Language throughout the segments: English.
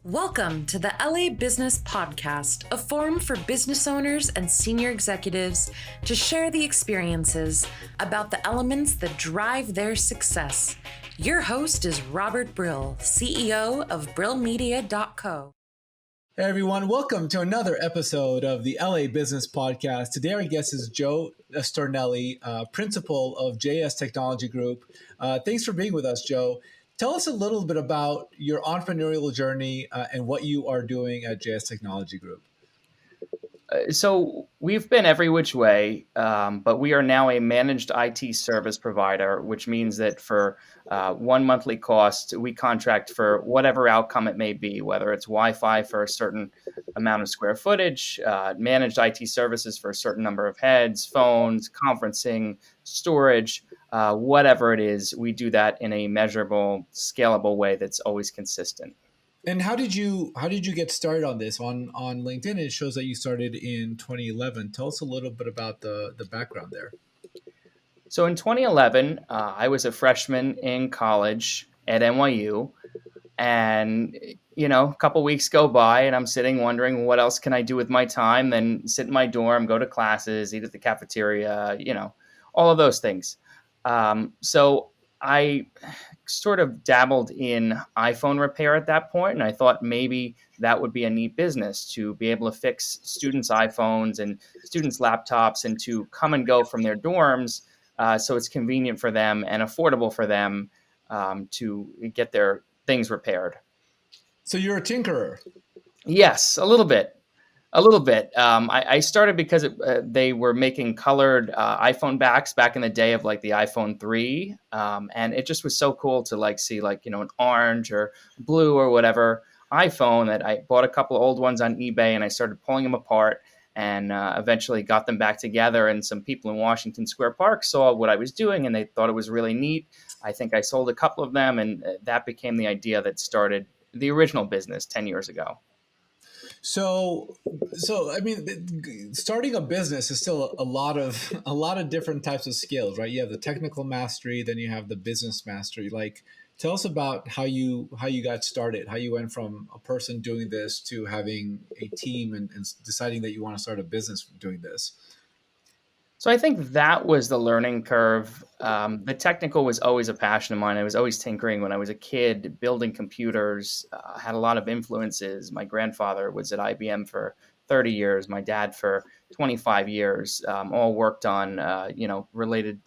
Welcome to the LA Business Podcast, a forum for business owners and senior executives to share the experiences about the elements that drive their success. Your host is Robert Brill, CEO of Brill Media.co. Hey everyone, welcome to another episode of the LA Business Podcast. Today our guest is Joe Stornelli, principal of JS Technology Group. Thanks for being with us, Joe. Tell us a little bit about your entrepreneurial journey and what you are doing at JS Technology Group. So we've been every which way, but we are now a managed IT service provider, which means that for one monthly cost, we contract for whatever outcome it may be, whether it's Wi-Fi for a certain amount of square footage, managed IT services for a certain number of heads, phones, conferencing, storage, whatever it is, we do that in a measurable, scalable way that's always consistent. And how did you get started on this? On LinkedIn, it shows that you started in 2011. Tell us a little bit about the background there. So in 2011, I was a freshman in college at NYU, and a couple weeks go by, and I'm sitting wondering what else can I do with my time? Then sit in my dorm, go to classes, eat at the cafeteria, all of those things. So I sort of dabbled in iPhone repair at that point, and I thought maybe that would be a neat business to be able to fix students' iPhones and students' laptops and to come and go from their dorms, so it's convenient for them and affordable for them to get their things repaired. So you're a tinkerer. Yes, a little bit. I started because they were making colored iPhone backs back in the day of like the iPhone 3. And it just was so cool to see an orange or blue or whatever iPhone that I bought a couple of old ones on eBay and I started pulling them apart and eventually got them back together. And some people in Washington Square Park saw what I was doing and they thought it was really neat. I think I sold a couple of them and that became the idea that started the original business 10 years ago. So I mean, starting a business is still a lot of different types of skills, right? You have the technical mastery, then you have the business mastery. Tell us about how you got started, how you went from a person doing this to having a team and deciding that you want to start a business doing this. So I think that was the learning curve. The technical was always a passion of mine. I was always tinkering when I was a kid, building computers, had a lot of influences. My grandfather was at IBM for 30 years, my dad for 25 years, all worked on, related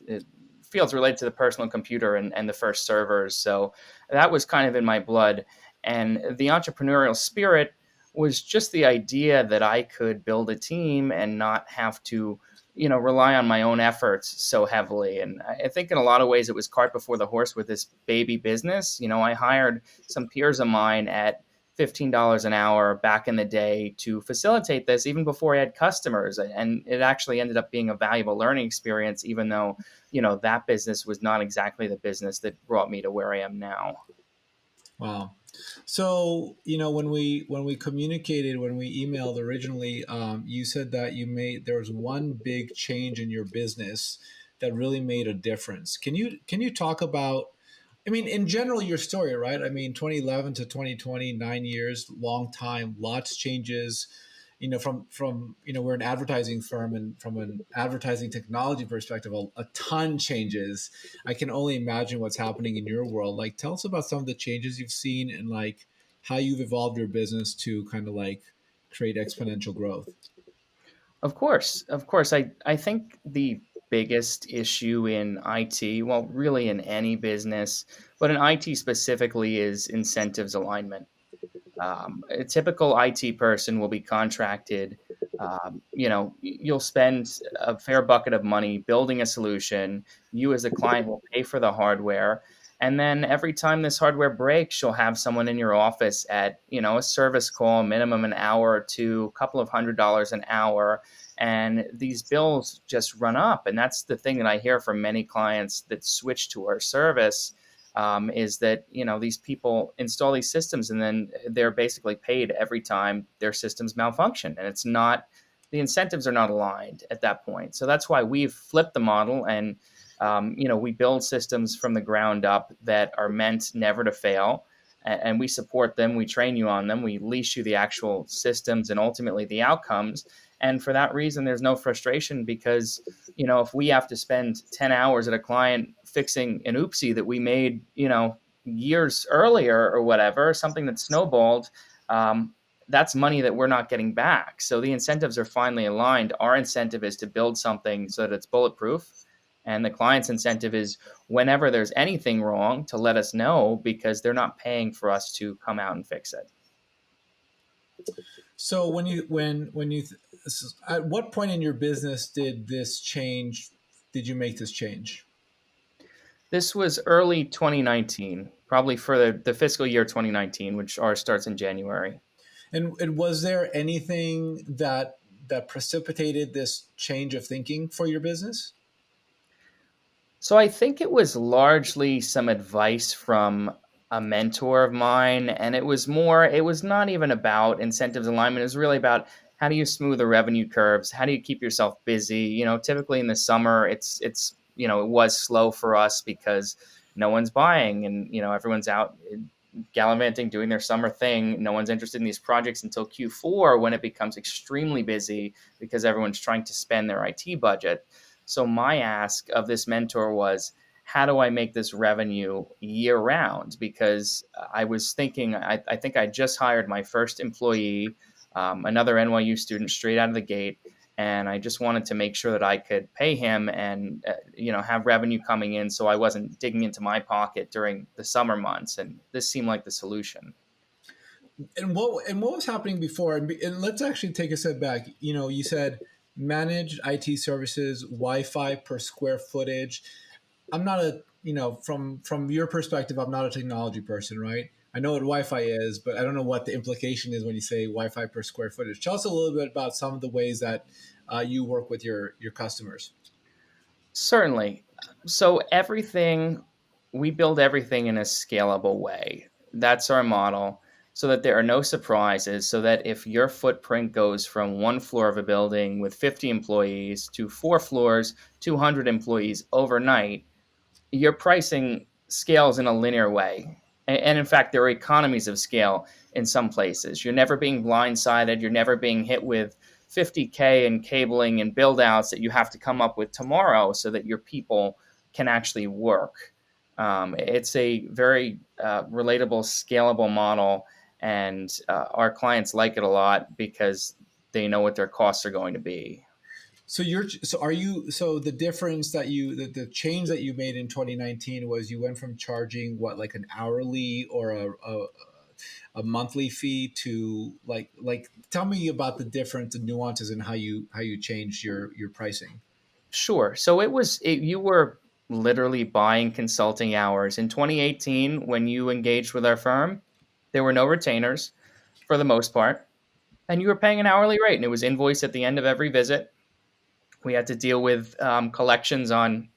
fields related to the personal computer and the first servers. So that was kind of in my blood. And the entrepreneurial spirit was just the idea that I could build a team and not have to rely on my own efforts so heavily. And I think in a lot of ways it was cart before the horse with this baby business. I hired some peers of mine at $15 an hour back in the day to facilitate this even before I had customers. And it actually ended up being a valuable learning experience, even though, that business was not exactly the business that brought me to where I am now. Wow. So, when we communicated, when we emailed originally, you said that there was one big change in your business that really made a difference. Can you talk about, in general, your story, right? 2011 to 2020, 9 years, long time, lots changes. From we're an advertising firm, and from an advertising technology perspective, a ton changes. I can only imagine what's happening in your world. Tell us about some of the changes you've seen and how you've evolved your business to kind of create exponential growth. Of course. I think the biggest issue in IT, well, really in any business, but in IT specifically, is incentives alignment. A typical IT person will be contracted. You'll spend a fair bucket of money building a solution. You as a client will pay for the hardware. And then every time this hardware breaks, you'll have someone in your office at, a service call, minimum an hour or two, a couple of $100 an hour. And these bills just run up. And that's the thing that I hear from many clients that switch to our service. Is that, these people install these systems and then they're basically paid every time their systems malfunction. And the incentives are not aligned at that point. So that's why we've flipped the model and, we build systems from the ground up that are meant never to fail. and we support them. We train you on them. We leash you the actual systems and ultimately the outcomes. And for that reason, there's no frustration because, if we have to spend 10 hours at a client fixing an oopsie that we made, years earlier or whatever, something that snowballed, that's money that we're not getting back. So the incentives are finally aligned. Our incentive is to build something so that it's bulletproof. And the client's incentive is whenever there's anything wrong to let us know, because they're not paying for us to come out and fix it. So at what point in your business did you make this change? This was early 2019, probably for the fiscal year 2019, which ours starts in January. And was there anything that precipitated this change of thinking for your business? So I think it was largely some advice from a mentor of mine. And it was not even about incentives alignment. It was really about how do you smooth the revenue curves? How do you keep yourself busy? Typically in the summer, it was slow for us because no one's buying and, everyone's out gallivanting, doing their summer thing. No one's interested in these projects until Q4 when it becomes extremely busy because everyone's trying to spend their IT budget. So my ask of this mentor was, how do I make this revenue year round? Because I was thinking, I think I just hired my first employee, another NYU student straight out of the gate. And I just wanted to make sure that I could pay him and, have revenue coming in so I wasn't digging into my pocket during the summer months. And this seemed like the solution. And what was happening before? And let's actually take a step back. You said managed IT services, Wi-Fi per square footage. I'm not from your perspective, I'm not a technology person, right? I know what Wi-Fi is, but I don't know what the implication is when you say Wi-Fi per square footage. Tell us a little bit about some of the ways that you work with your customers. Certainly. So we build everything in a scalable way. That's our model, so that there are no surprises, so that if your footprint goes from one floor of a building with 50 employees to 4 floors, 200 employees overnight, your pricing scales in a linear way. And in fact, there are economies of scale in some places. You're never being blindsided. You're never being hit with 50K in cabling and build outs that you have to come up with tomorrow so that your people can actually work. It's a very relatable, scalable model. And our clients like it a lot because they know what their costs are going to be. So the difference the change that you made in 2019 was you went from charging like an hourly or a monthly fee to like tell me about the difference and nuances and how you changed your pricing. Sure. So you were literally buying consulting hours. In 2018, when you engaged with our firm, there were no retainers for the most part, and you were paying an hourly rate, and it was invoiced at the end of every visit. We had to deal with collections on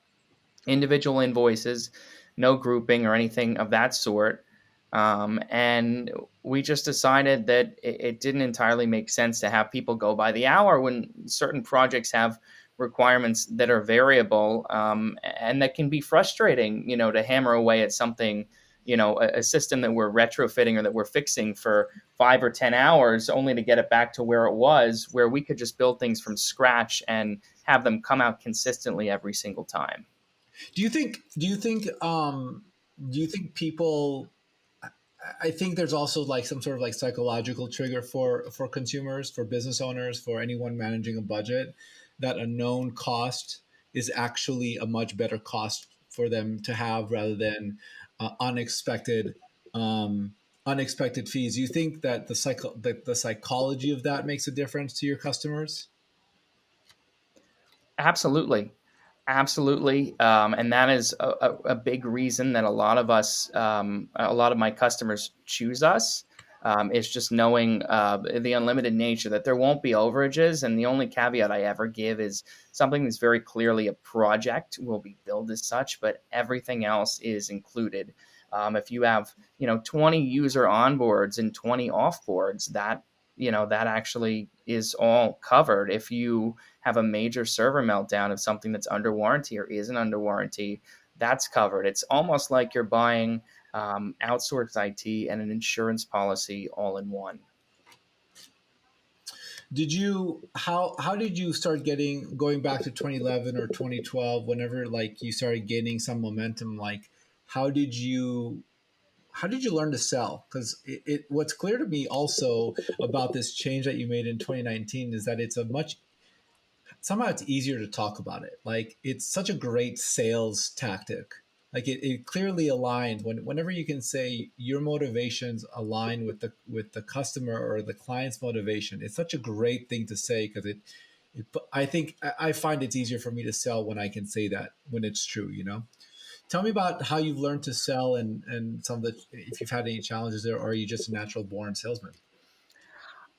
individual invoices, no grouping or anything of that sort. And we just decided that it didn't entirely make sense to have people go by the hour when certain projects have requirements that are variable, and that can be frustrating, to hammer away at something, a system that we're retrofitting or that we're fixing for 5 or 10 hours only to get it back to where it was, where we could just build things from scratch and have them come out consistently every single time. Do you think people, I think there's also like some sort of like psychological trigger for consumers, for business owners, for anyone managing a budget, that a known cost is actually a much better cost for them to have rather than unexpected fees. Do you think that the psychology of that makes a difference to your customers? Absolutely. Absolutely. And that is a big reason that a lot of my customers choose us, is just knowing the unlimited nature, that there won't be overages. And the only caveat I ever give is something that's very clearly a project will be billed as such, but everything else is included. If you have, 20 user onboards and 20 offboards, that actually is all covered. If you have a major server meltdown of something that's under warranty or isn't under warranty, that's covered. It's almost like you're buying outsourced IT, and an insurance policy all in one. How did you start going back to 2011 or 2012, whenever like you started gaining some momentum, like how did you how did you learn to sell? Because what's clear to me also about this change that you made in 2019 is that it's a much somehow it's easier to talk about it. Like it's such a great sales tactic. Like it clearly aligned whenever you can say your motivations align with the customer or the client's motivation. It's such a great thing to say because I find it's easier for me to sell when I can say that when it's true. Tell me about how you've learned to sell and some of the if you've had any challenges there, or are you just a natural born salesman?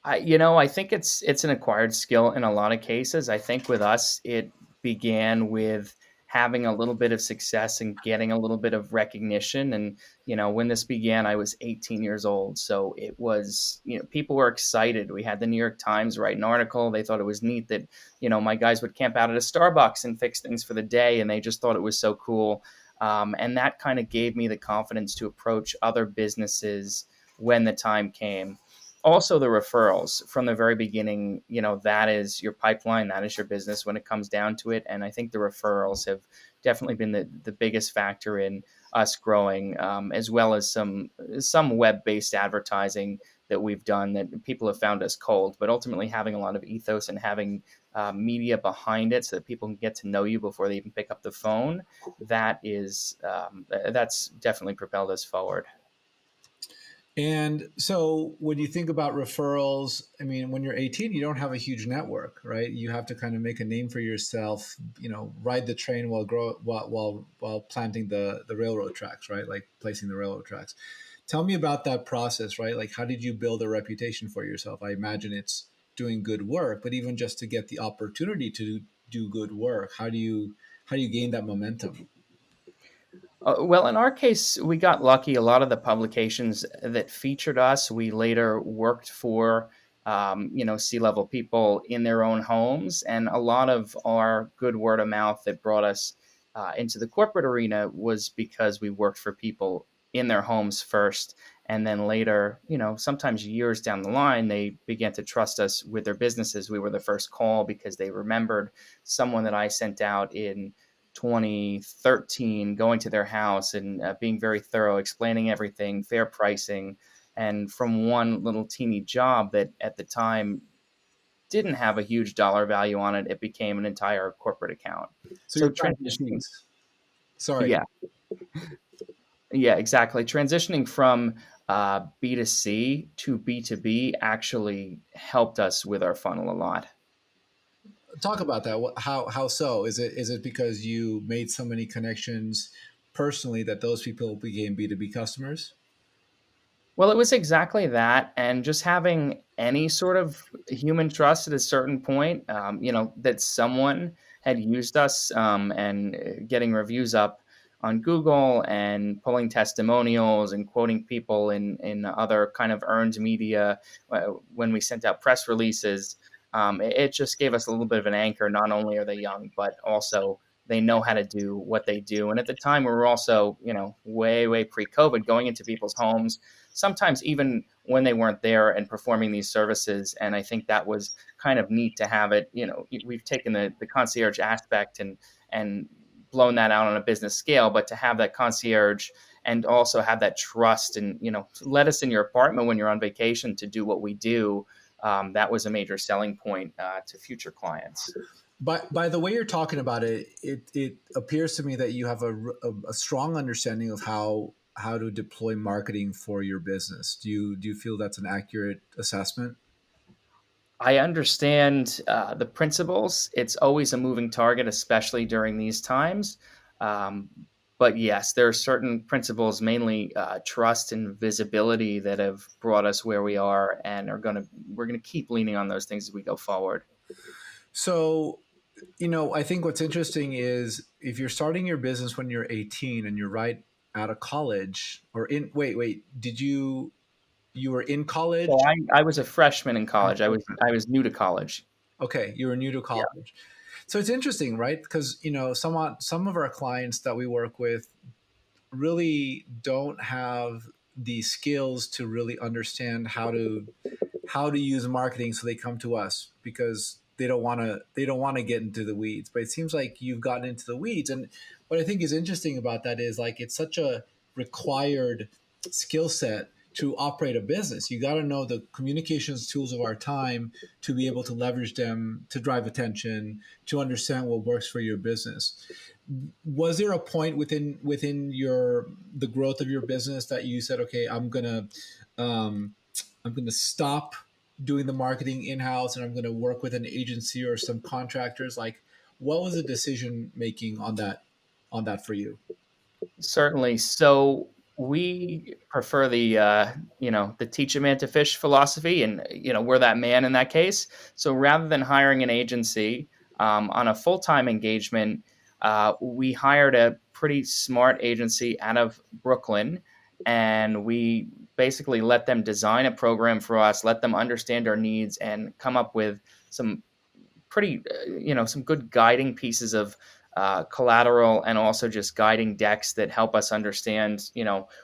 I think it's an acquired skill in a lot of cases. I think with us, it began with having a little bit of success and getting a little bit of recognition. And, when this began, I was 18 years old. So it was, people were excited. We had the New York Times write an article. They thought it was neat that, my guys would camp out at a Starbucks and fix things for the day. And they just thought it was so cool. And that kind of gave me the confidence to approach other businesses when the time came. Also, the referrals from the very beginning, that is your pipeline, that is your business when it comes down to it. And I think the referrals have definitely been the biggest factor in us growing, as well as some web-based advertising that we've done that people have found us cold, but ultimately having a lot of ethos and having media behind it so that people can get to know you before they even pick up the phone. That's definitely propelled us forward. And so when you think about referrals, I mean, when you're 18, you don't have a huge network, right? You have to kind of make a name for yourself, ride the train while planting the railroad tracks, right? Like placing the railroad tracks. Tell me about that process, right? Like how did you build a reputation for yourself? I imagine it's doing good work, but even just to get the opportunity to do good work, how do you gain that momentum? Well, in our case, we got lucky. A lot of the publications that featured us, we later worked for, C-level people in their own homes. And a lot of our good word of mouth that brought us into the corporate arena was because we worked for people in their homes first. And then later, sometimes years down the line, they began to trust us with their businesses. We were the first call because they remembered someone that I sent out in 2013, going to their house and being very thorough, explaining everything, fair pricing. And from one little teeny job that at the time didn't have a huge dollar value on it, it became an entire corporate account. So So you're planting transitioning, seeds. Sorry. yeah, yeah, exactly. Transitioning from B2C to B2B actually helped us with our funnel a lot. Talk about that. How so? Is it because you made so many connections personally that those people became B2B customers? Well, it was exactly that. And just having any sort of human trust at a certain point, that someone had used us and getting reviews up on Google and pulling testimonials and quoting people in other kind of earned media when we sent out press releases. It just gave us a little bit of an anchor. Not only are they young, but also they know how to do what they do. And at the time, we were also, way, way pre-COVID, going into people's homes, sometimes even when they weren't there and performing these services. And I think that was kind of neat to have it. We've taken the concierge aspect and blown that out on a business scale, but to have that concierge and also have that trust and, let us in your apartment when you're on vacation to do what we do. That was a major selling point to future clients. By the way you're talking about it, it appears to me that you have a strong understanding of how to deploy marketing for your business. Do you feel that's an accurate assessment? I understand the principles. It's always a moving target, especially during these times. Um, but yes, there are certain principles, mainly trust and visibility, that have brought us where we are, and we're gonna keep leaning on those things as we go forward. So, I think what's interesting is if you're starting your business when you're 18 and you're right out of college or in wait, you were in college? So I was a freshman in college. I was new to college. Okay, you were new to Yeah. college. So it's interesting, right? Because some of our clients that we work with really don't have the skills to really understand how to use marketing, so they come to us because they don't want to get into the weeds. But it seems like you've gotten into the weeds, and what I think is interesting about that is like it's such a required skill set to operate a business. You got to know the communications tools of our time to be able to leverage them to drive attention, to understand what works for your business. Was there a point within your the growth of your business that you said, okay, um, I'm gonna stop doing the marketing in house and I'm gonna work with an agency or some contractors? Like, what was the decision making on that for you? Certainly. So we prefer the the teach a man to fish philosophy, and we're that man in that case. So rather than hiring an agency on a full time engagement, we hired a pretty smart agency out of Brooklyn, and we basically let them design a program for us, let them understand our needs, and come up with some pretty, some good guiding pieces of collateral, and also just guiding decks that help us understand,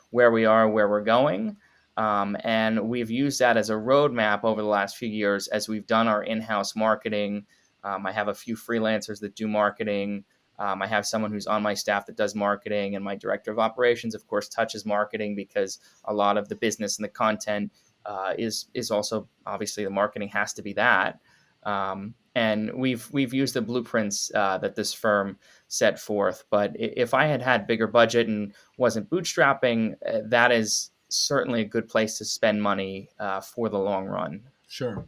where we are, where we're going. And we've used that as a roadmap over the last few years as we've done our in-house marketing. I have a few freelancers that do marketing. I have someone who's on my staff that does marketing, and my director of operations, of course, touches marketing because a lot of the business and the content is also, obviously, the marketing has to be that. And we've used the blueprints that this firm set forth. But if I had bigger budget and wasn't bootstrapping, that is certainly a good place to spend money for the long run. Sure.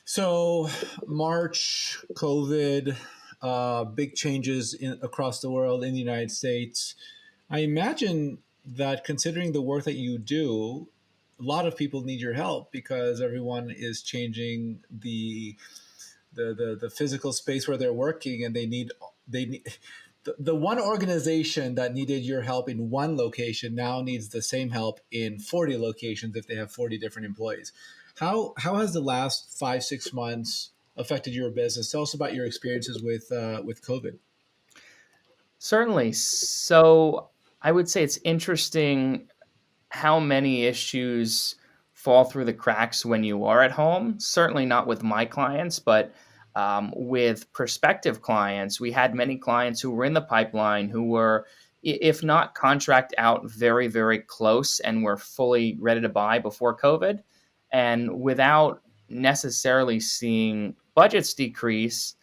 So March, COVID, big changes across the world, in the United States. I imagine that considering the work that you do, a lot of people need your help because everyone is changing the physical space where they're working, and they need the one organization that needed your help in one location now needs the same help in 40 locations if they have 40 different employees. How has the last 5-6 months affected your business? Tell us about your experiences with COVID. Certainly. So I would say it's interesting how many issues fall through the cracks when you are at home. Certainly not with my clients, but with prospective clients. We had many clients who were in the pipeline who were, if not contract out, very, very close and were fully ready to buy before COVID. And without necessarily seeing budgets decrease,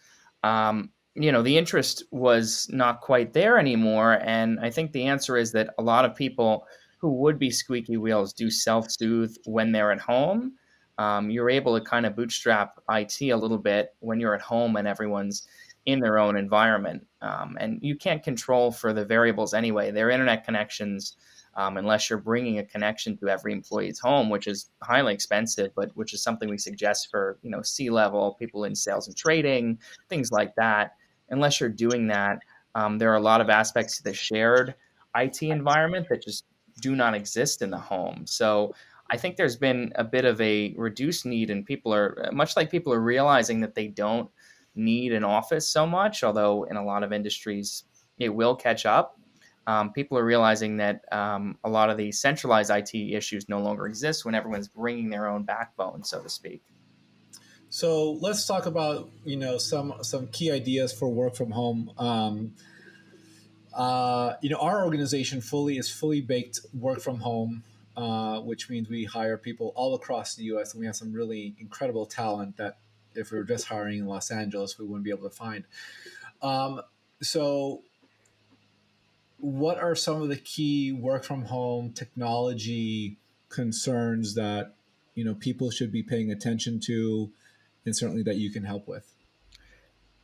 the interest was not quite there anymore. And I think the answer is that a lot of people who would be squeaky wheels do self-soothe when they're at home. You're able to kind of bootstrap IT a little bit when you're at home and everyone's in their own environment. And you can't control for the variables anyway. Their internet connections, unless you're bringing a connection to every employee's home, which is highly expensive, but which is something we suggest for, C-level people in sales and trading, things like that. Unless you're doing that, there are a lot of aspects to the shared IT environment that just do not exist in the home. So I think there's been a bit of a reduced need, and people are realizing that they don't need an office so much, although in a lot of industries it will catch up. People are realizing that a lot of the centralized IT issues no longer exist when everyone's bringing their own backbone, so to speak. So let's talk about some key ideas for work from home. Our organization is fully baked work from home, which means we hire people all across the U.S. and we have some really incredible talent that if we were just hiring in Los Angeles, we wouldn't be able to find. So what are some of the key work from home technology concerns that people should be paying attention to, and certainly that you can help with?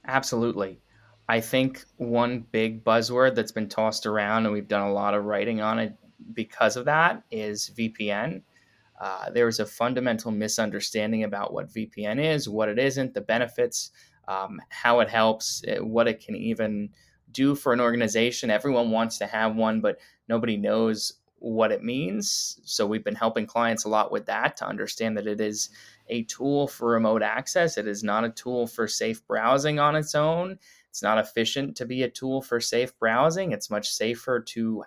Absolutely. I think one big buzzword that's been tossed around, and we've done a lot of writing on it because of that, is VPN. There is a fundamental misunderstanding about what VPN is, what it isn't, the benefits, how it helps, what it can even do for an organization. Everyone wants to have one, but nobody knows what it means. So we've been helping clients a lot with that, to understand that it is a tool for remote access. It is not a tool for safe browsing on its own. It's not efficient to be a tool for safe browsing. It's much safer to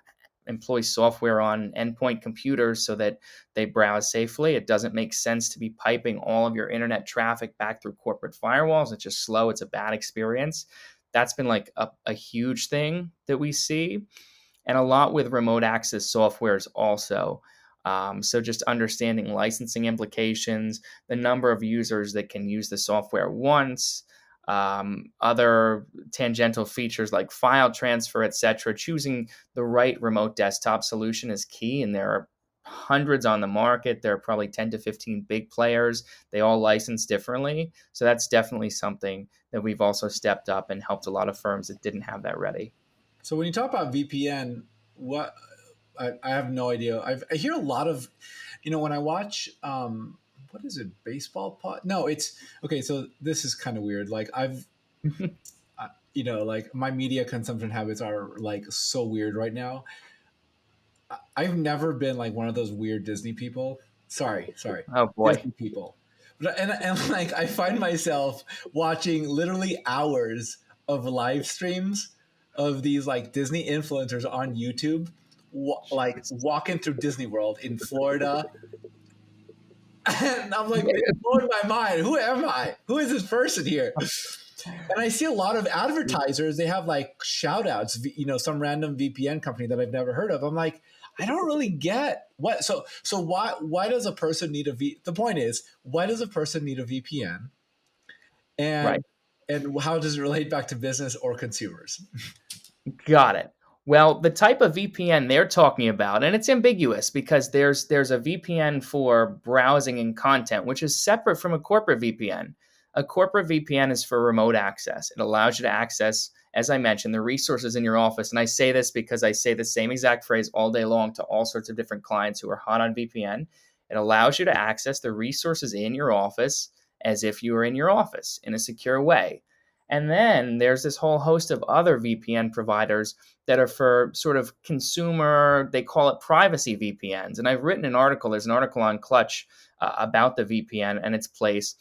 employ software on endpoint computers so that they browse safely. It doesn't make sense to be piping all of your internet traffic back through corporate firewalls. It's just slow. It's a bad experience. That's been like a huge thing that we see. And a lot with remote access softwares also. So just understanding licensing implications, the number of users that can use the software once, other tangential features like file transfer, etc. Choosing the right remote desktop solution is key, and there are hundreds on the market. There are probably 10 to 15 big players. They all license differently. So that's definitely something that we've also stepped up and helped a lot of firms that didn't have that ready. So when you talk about VPN, what I have no idea. I hear a lot of, when I watch, what is it, baseball pod? No, it's okay. So this is kind of weird. Like like my media consumption habits are like so weird right now. I've never been like one of those weird Disney people. Sorry, Oh boy. Disney people. But and like I find myself watching literally hours of live streams of these like Disney influencers on YouTube, like walking through Disney World in Florida. And I'm like, it's blowing my mind. Who am I? Who is this person here? And I see a lot of advertisers, they have like shout outs, some random VPN company that I've never heard of. I'm like, I don't really get what. So why does a person need the point is, why does a person need a VPN? And how does it relate back to business or consumers? Got it. Well, the type of VPN they're talking about, and it's ambiguous because there's a VPN for browsing and content, which is separate from a corporate VPN. A corporate VPN is for remote access. It allows you to access, as I mentioned, the resources in your office. And I say this because I say the same exact phrase all day long to all sorts of different clients who are hot on VPN. It allows you to access the resources in your office as if you were in your office in a secure way. And then there's this whole host of other VPN providers that are for sort of consumer, they call it privacy VPNs. And I've written an article, there's an article on Clutch about the VPN and its place.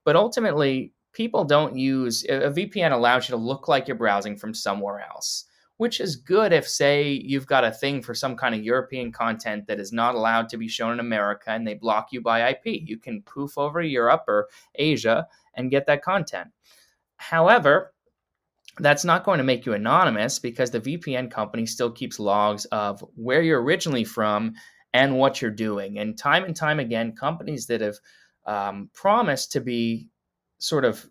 But ultimately, people don't use, a VPN allows you to look like you're browsing from somewhere else, which is good if, say, you've got a thing for some kind of European content that is not allowed to be shown in America and they block you by IP. You can poof over to Europe or Asia and get that content. However, that's not going to make you anonymous because the VPN company still keeps logs of where you're originally from and what you're doing. And time again, companies that have promised to be sort of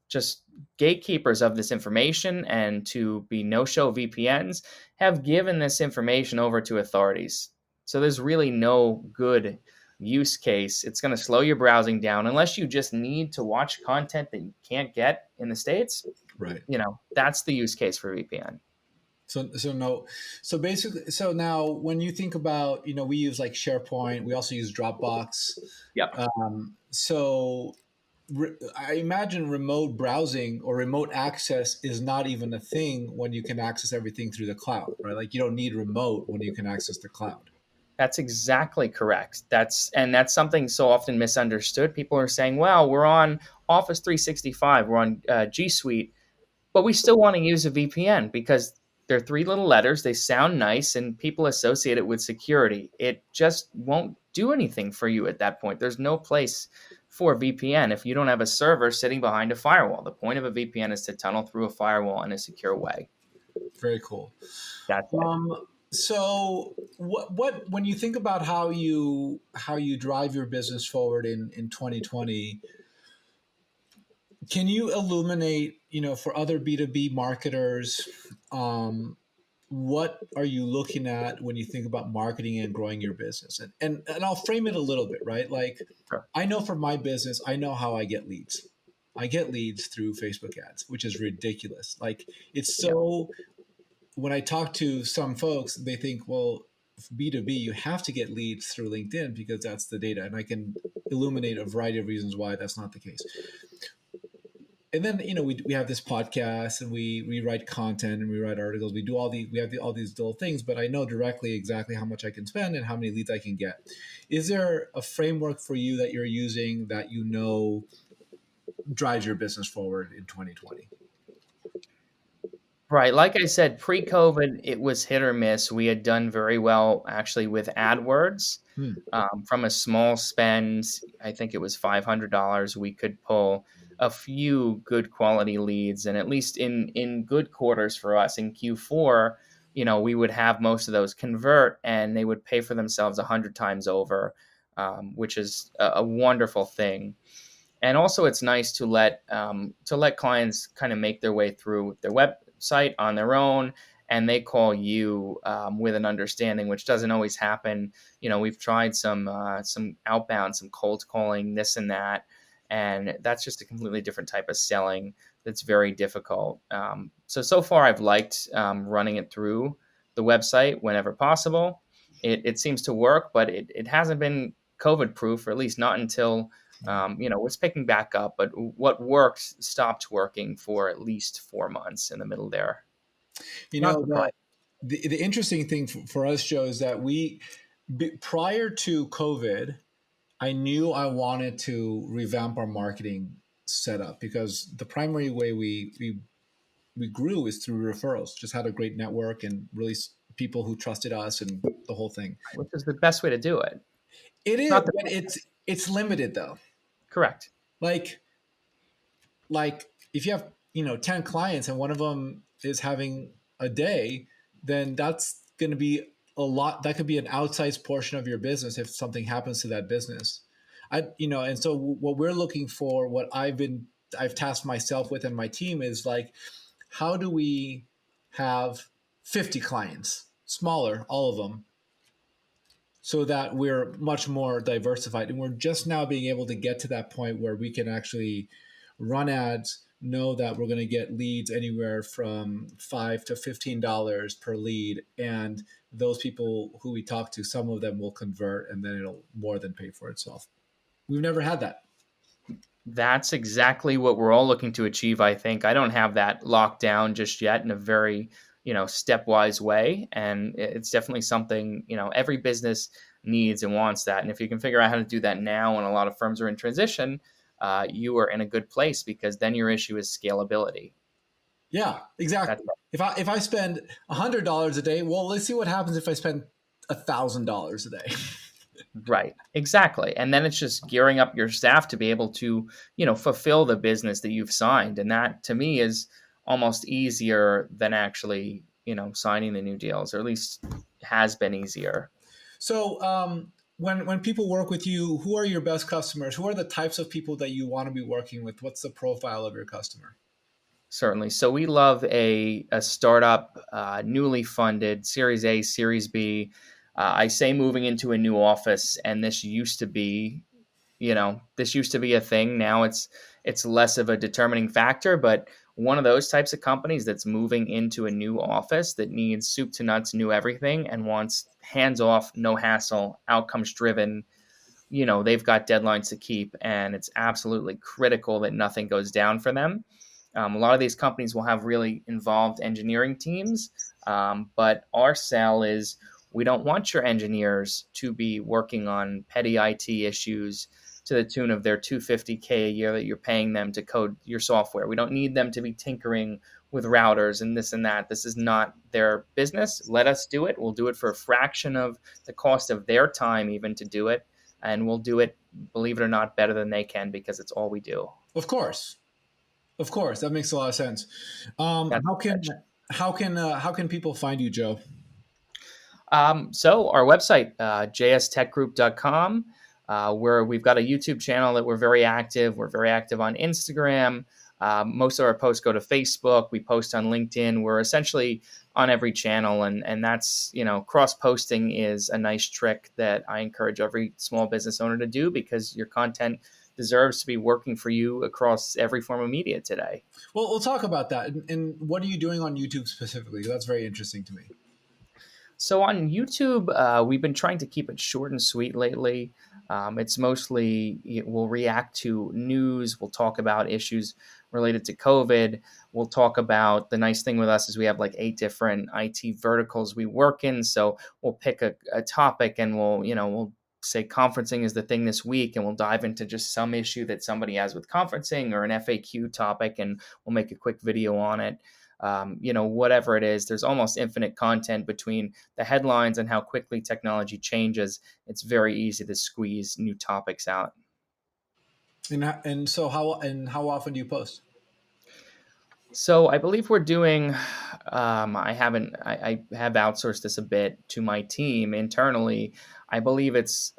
just gatekeepers of this information and to be no-show VPNs have given this information over to authorities. So there's really no good use case. It's going to slow your browsing down unless you just need to watch content that you can't get in the States. Right. That's the use case for VPN. So basically, so now when you think about, we use like SharePoint, we also use Dropbox. Yep. I imagine remote browsing or remote access is not even a thing when you can access everything through the cloud, right? Like you don't need remote when you can access the cloud. That's exactly correct. That's something so often misunderstood. People are saying, well, we're on Office 365, we're on G Suite, but we still want to use a VPN because they're three little letters, they sound nice, and people associate it with security. It just won't do anything for you at that point. There's no place for VPN if you don't have a server sitting behind a firewall. The point of a VPN is to tunnel through a firewall in a secure way. Very cool. That's it. So what when you think about how you drive your business forward in 2020, can you illuminate, for other B2B marketers, what are you looking at when you think about marketing and growing your business? And I'll frame it a little bit, right? Like, Sure. I know for my business, I know how I get leads. I get leads through Facebook ads, which is ridiculous. Like it's so, when I talk to some folks, they think, well, B2B, you have to get leads through LinkedIn because that's the data. And I can illuminate a variety of reasons why that's not the case. And then, we have this podcast and we write content and we write articles. We have all these little things, but I know directly exactly how much I can spend and how many leads I can get. Is there a framework for you that you're using that drives your business forward in 2020? Right. Like I said, pre-COVID, it was hit or miss. We had done very well actually with AdWords. Hmm. From a small spend, I think it was $500, we could pull a few good quality leads. And at least in good quarters for us in Q4, we would have most of those convert and they would pay for themselves 100 times over, which is a wonderful thing. And also it's nice to let clients kind of make their way through their website on their own, and they call you with an understanding, which doesn't always happen. We've tried some outbound, some cold calling, this and that, and that's just a completely different type of selling that's very difficult. So far I've liked running it through the website whenever possible. It seems to work, but it hasn't been COVID proof, or at least not until it's picking back up, but what worked stopped working for at least 4 months in the middle there. You Not know, surprised. the interesting thing for us, Joe, is that prior to COVID, I knew I wanted to revamp our marketing setup because the primary way we grew is through referrals. Just had a great network and really people who trusted us and the whole thing. Which is the best way to do it. It is, Not the but it's limited though. correct. Like if you have 10 clients and one of them is having a day, then that's going to be a lot. That could be an outsized portion of your business if something happens to that business. And so what we're looking for, what I've tasked myself with and my team is like, how do we have 50 clients, smaller, all of them, so that we're much more diversified. And we're just now being able to get to that point where we can actually run ads, know that we're going to get leads anywhere from $5 to $15 per lead. And those people who we talk to, some of them will convert and then it'll more than pay for itself. We've never had that. That's exactly what we're all looking to achieve, I think. I don't have that locked down just yet in a very, stepwise way. And it's definitely something, every business needs and wants that. And if you can figure out how to do that now, and a lot of firms are in transition, you are in a good place, because then your issue is scalability. Yeah, exactly. If I spend $100 a day, well, let's see what happens if I spend $1,000 a day. Right, exactly. And then it's just gearing up your staff to be able to, fulfill the business that you've signed. And that to me is almost easier than actually, signing the new deals, or at least has been easier. So when people work with you, who are your best customers? Who are the types of people that you want to be working with? What's the profile of your customer? Certainly. So we love a startup, newly funded, Series A, Series B. I say moving into a new office, and this used to be a thing. Now it's less of a determining factor, but one of those types of companies that's moving into a new office that needs soup to nuts, new everything, and wants hands off, no hassle, outcomes driven. They've got deadlines to keep, and it's absolutely critical that nothing goes down for them. A lot of these companies will have really involved engineering teams, but our sell is, we don't want your engineers to be working on petty IT issues to the tune of their $250K a year that you're paying them to code your software. We don't need them to be tinkering with routers and this and that. This is not their business. Let us do it. We'll do it for a fraction of the cost of their time even to do it. And we'll do it, believe it or not, better than they can, because it's all we do. Of course, that makes a lot of sense. How can people find you, Joe? So our website, jstechgroup.com, where we've got a YouTube channel that we're very active. We're very active on Instagram. Most of our posts go to Facebook. We post on LinkedIn. We're essentially on every channel. And that's, cross-posting is a nice trick that I encourage every small business owner to do, because your content deserves to be working for you across every form of media today. Well, we'll talk about that. And what are you doing on YouTube specifically? That's very interesting to me. So on YouTube, we've been trying to keep it short and sweet lately. It's mostly, we'll react to news. We'll talk about issues related to COVID. We'll talk about, the nice thing with us is we have like 8 different IT verticals we work in. So we'll pick a topic, and we'll say conferencing is the thing this week, and we'll dive into just some issue that somebody has with conferencing or an FAQ topic, and we'll make a quick video on it. whatever it is. There's almost infinite content between the headlines and how quickly technology changes. It's very easy to squeeze new topics out. And so how often do you post? So I believe we're doing. I have outsourced this a bit to my team internally. I believe it's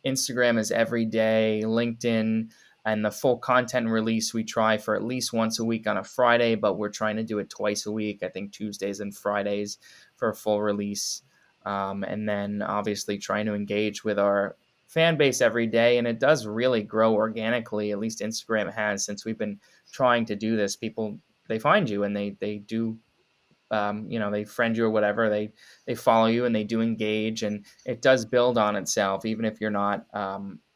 Instagram is every day, LinkedIn, and the full content release we try for at least once a week on a Friday, but we're trying to do it twice a week. I think Tuesdays and Fridays for a full release, and then obviously trying to engage with our fan base every day, and it does really grow organically. At least Instagram has, since we've been trying to do this. People, they find you and they do, they friend you or whatever. They follow you and they do engage, and it does build on itself, even if you're not,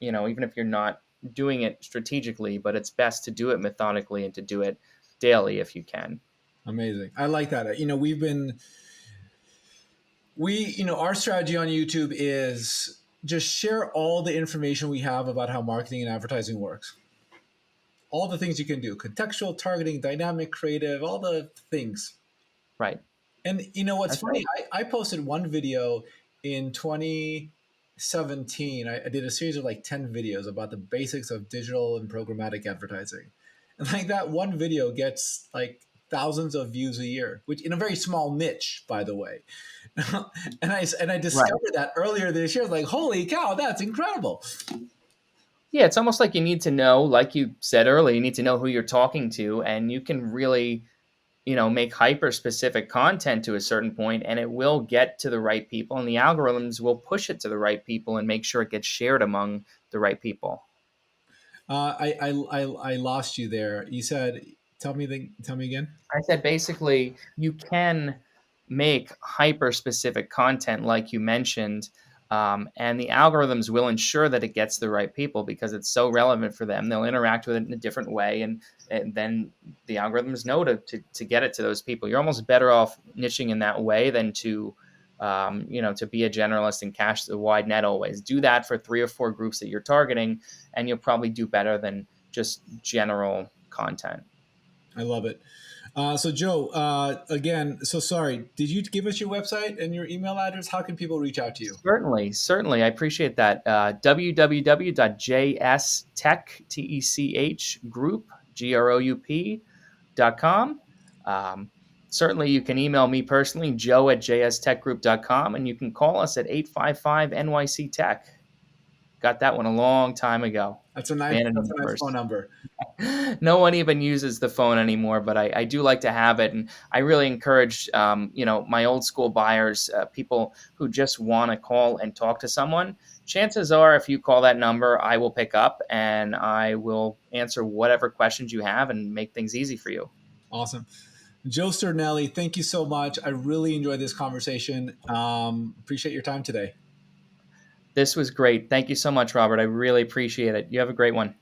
even if you're not doing it strategically. But it's best to do it methodically and to do it daily if you can. Amazing. I like that. Our strategy on YouTube is just share all the information we have about how marketing and advertising works. All the things you can do: contextual, targeting, dynamic, creative, all the things. Right. And what's That's funny, right. I posted one video in 2017. I did a series of like 10 videos about the basics of digital and programmatic advertising. And like that one video gets like thousands of views a year, which in a very small niche, by the way. and I discovered that earlier this year. I was like, holy cow, that's incredible. Yeah, it's almost like you need to know, like you said earlier, you need to know who you're talking to, and you can really, make hyper specific content to a certain point, and it will get to the right people, and the algorithms will push it to the right people and make sure it gets shared among the right people. I lost you there. You said, tell me again. I said basically you can make hyper specific content like you mentioned, and the algorithms will ensure that it gets the right people because it's so relevant for them. They'll interact with it in a different way, and then the algorithms know to get it to those people. You're almost better off niching in that way than to be a generalist and cast the wide net always. Do that for 3 or 4 groups that you're targeting, and you'll probably do better than just general content. I love it. So Joe, again, so sorry, did you give us your website and your email address? How can people reach out to you? Certainly. I appreciate that. www.jstechgroup.com. Certainly, you can email me personally, joe@jstechgroup.com, and you can call us at 855-NYC-TECH. Got that one a long time ago. That's a nice phone number. No one even uses the phone anymore, but I do like to have it. And I really encourage, my old school buyers, people who just want to call and talk to someone. Chances are, if you call that number, I will pick up and I will answer whatever questions you have and make things easy for you. Awesome. Joe Stornelli, thank you so much. I really enjoyed this conversation. Appreciate your time today. This was great. Thank you so much, Robert. I really appreciate it. You have a great one.